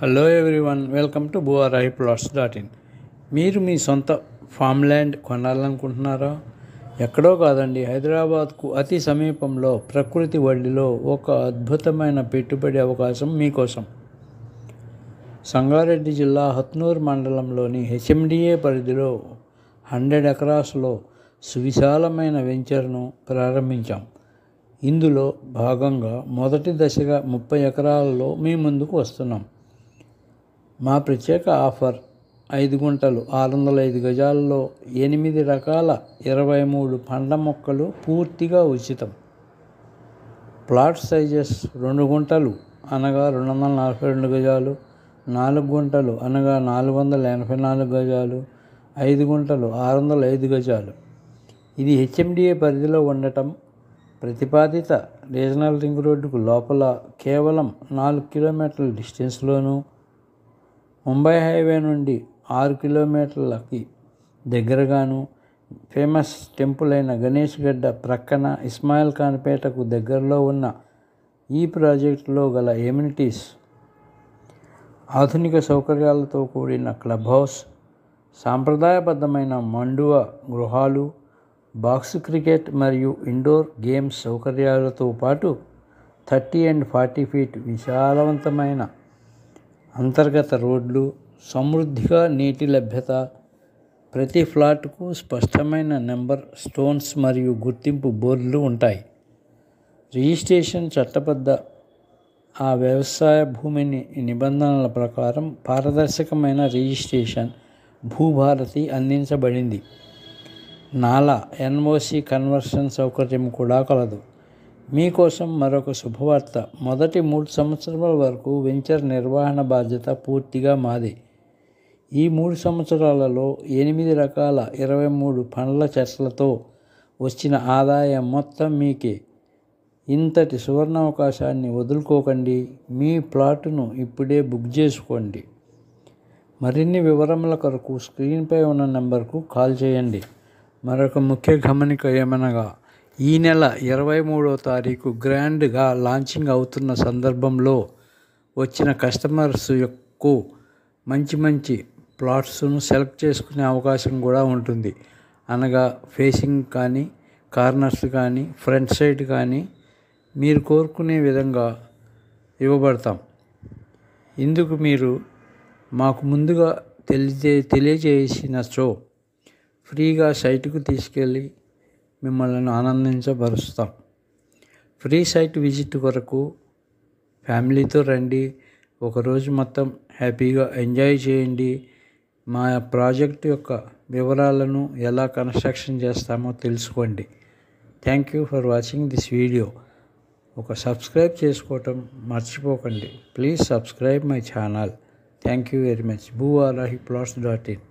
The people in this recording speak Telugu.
Hello everyone, welcome to boarahiplots.in. మీరు మీ సొంత ఫామ్ ల్యాండ్ కొనాలనుకుంటున్నారా? ఎక్కడో కాదండి, హైదరాబాద్కు అతి సమీపంలో ప్రకృతి వడిలో ఒక అద్భుతమైన పెట్టుబడి అవకాశం మీకోసం. సంగారెడ్డి జిల్లా హత్నూర్ మండలంలోని హెచ్ఎండిఏ పరిధిలో 100 ఎకరాస్లో సువిశాలమైన వెంచర్ను ప్రారంభించాం. ఇందులో భాగంగా మొదటి దశగా 30 ఎకరాలలో మీ ముందుకు వస్తున్నాం. మా ప్రత్యేక ఆఫర్ 5 గుంటలు 605 గజాల్లో 8 రకాల 23 పండ్ల మొక్కలు పూర్తిగా ఉచితం. ప్లాట్ సైజెస్ 2 గుంటలు అనగా 242 గజాలు, 4 గుంటలు అనగా 484 గజాలు, 5 గుంటలు 605 గజాలు. ఇది హెచ్ఎండిఏ పరిధిలో ఉండటం, ప్రతిపాదిత రీజనల్ రింగ్ రోడ్డుకు లోపల కేవలం 4 కిలోమీటర్ల డిస్టెన్స్లోనూ, ముంబై హైవే నుండి 6 కిలోమీటర్లకి దగ్గరగాను, ఫేమస్ టెంపుల్ అయిన గణేష్ గడ్డ ప్రక్కన ఇస్మాయిల్ ఖాన్ పేటకు దగ్గరలో ఉన్న ఈ ప్రాజెక్టులో గల ఎమ్యూనిటీస్ ఆధునిక సౌకర్యాలతో కూడిన క్లబ్ హౌస్, సాంప్రదాయబద్ధమైన మండువ గృహాలు, బాక్స్ క్రికెట్ మరియు ఇండోర్ గేమ్స్ సౌకర్యాలతో పాటు 30 and 40 ఫీట్ విశాలవంతమైన అంతర్గత రోడ్లు, సమృద్ధిగా నీటి లభ్యత, ప్రతి ఫ్లాట్కు స్పష్టమైన నెంబర్ స్టోన్స్ మరియు గుర్తింపు బోర్డులు ఉంటాయి. రిజిస్ట్రేషన్ చట్టబద్ధ ఆ వ్యవసాయ భూమిని నిబంధనల ప్రకారం పారదర్శకమైన రిజిస్ట్రేషన్ భూభారతి అందించబడింది. నాలా ఎన్ఓసి కన్వర్షన్ సౌకర్యం కూడా కలదు. మీకోసం మరొక శుభవార్త, మొదటి 3 సంవత్సరాల వరకు వెంచర్ నిర్వహణ బాధ్యత పూర్తిగా మాదే. ఈ 3 సంవత్సరాలలో 8 రకాల 23 పండ్ల చెట్లతో వచ్చిన ఆదాయం మొత్తం మీకే. ఇంతటి సువర్ణావకాశాన్ని వదులుకోకండి. మీ ప్లాటును ఇప్పుడే బుక్ చేసుకోండి. మరిన్ని వివరముల కొరకు స్క్రీన్పై ఉన్న నెంబర్కు కాల్ చేయండి. మరొక ముఖ్య గమనిక ఏమనగా, ఈ నెల 23వ తారీఖు గ్రాండ్గా లాంచింగ్ అవుతున్న సందర్భంలో వచ్చిన కస్టమర్స్కు మంచి ప్లాట్స్ను సెలెక్ట్ చేసుకునే అవకాశం కూడా ఉంటుంది. అనగా ఫేసింగ్ కానీ, కార్నర్స్ కానీ, ఫ్రంట్ సైడ్ కానీ మీరు కోరుకునే విధంగా ఇవ్వబడతాం. ఇందుకు మీరు మాకు ముందుగా తెలియజేసినచో ఫ్రీగా సైటుకు తీసుకెళ్ళి మిమ్మల్ని ఆనందించబరుస్తాం. ఫ్రీ సైట్ విజిట్ కొరకు ఫ్యామిలీతో రండి. ఒకరోజు మొత్తం హ్యాపీగా ఎంజాయ్ చేయండి. మా ప్రాజెక్ట్ యొక్క వివరాలను, ఎలా కన్స్ట్రక్షన్ చేస్తామో తెలుసుకోండి. Thank you for watching this video. Subscribe చేసుకోవటం మర్చిపోకండి. Please subscribe my channel. Thank you very much. boarahiplots.in.